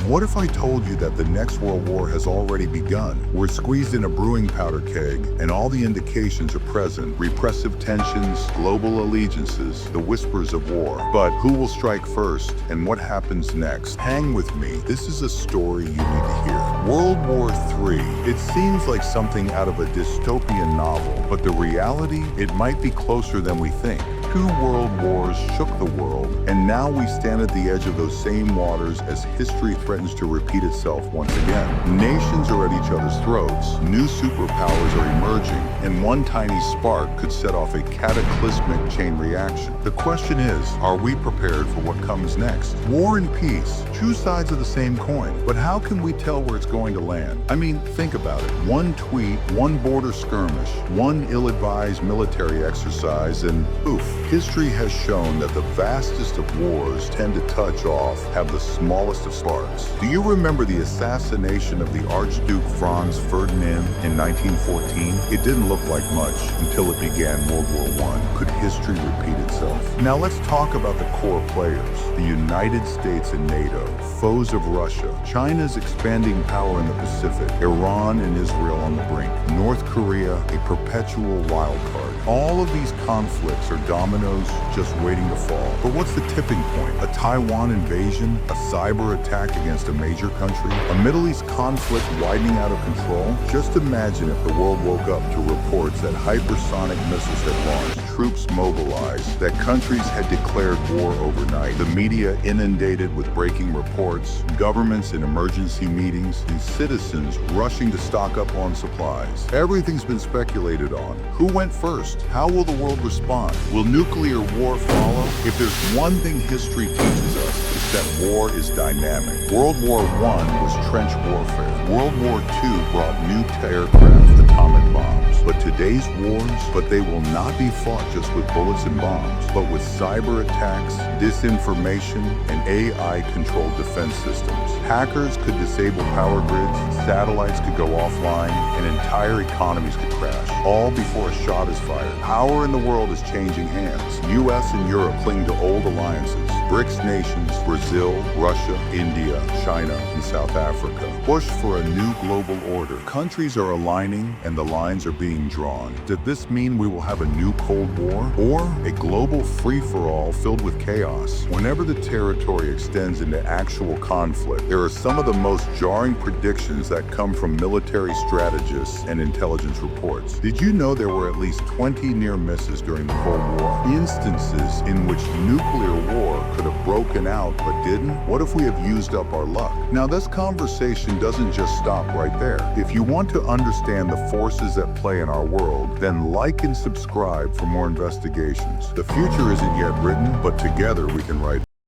What if I told you that the next World War has already begun? We're squeezed in a brewing powder keg, and all the indications are present. Repressive tensions, global allegiances, the whispers of war. But who will strike first, and what happens next? Hang with me. This is a story you need to hear. World War III. It seems like something out of a dystopian novel, but the reality, it might be closer than we think. Two world wars shook the world, and now we stand at the edge of those same waters as history threatens to repeat itself once again. Nations are at each other's throats, new superpowers are emerging, and one tiny spark could set off a cataclysmic chain reaction. The question is, are we prepared for what comes next? War and peace, two sides of the same coin, but how can we tell where it's going to land? I mean, think about it. One tweet, one border skirmish, one ill-advised military exercise, and poof. History has shown that the vastest of wars tend to touch off, have the smallest of sparks. Do you remember the assassination of the Archduke Franz Ferdinand in 1914? It didn't look like much until it began World War I. Could history repeat itself? Now let's talk about the core players. The United States and NATO, foes of Russia, China's expanding power in the Pacific, Iran and Israel on the brink, North Korea, a perpetual wild card. All of these conflicts are dominoes just waiting to fall. But what's the tipping point? A Taiwan invasion? A cyber attack against a major country? A Middle East conflict widening out of control? Just imagine if the world woke up to reports that hypersonic missiles had launched, troops mobilized, that countries had declared war overnight, the media inundated with breaking reports, governments in emergency meetings, and citizens rushing to stock up on supplies. Everything's been speculated on. Who went first? How will the world respond? Will nuclear war follow? If there's one thing history teaches us, it's that war is dynamic. World War I was trench warfare. World War II brought new aircraft, atomic bombs. But today's wars, they will not be fought just with bullets and bombs, but with cyber attacks, disinformation, and AI-controlled defense systems. Hackers could disable power grids, satellites could go offline, and entire economies could crash, all before a shot is fired. Power in the world is changing hands. US and Europe cling to old alliances. BRICS nations, Brazil, Russia, India, China, and South Africa, push for a new global order. Countries are aligning and the lines are being drawn. Does this mean we will have a new Cold War? Or a global free-for-all filled with chaos? Whenever the territory extends into actual conflict, there are some of the most jarring predictions that come from military strategists and intelligence reports. Did you know there were at least 20 near misses during the Cold War? Instances in which nuclear war could have broken out but didn't? What if we have used up our luck? Now this conversation doesn't just stop right there. If you want to understand the forces at play in our world, then like and subscribe for more investigations. The future isn't yet written, but together we can write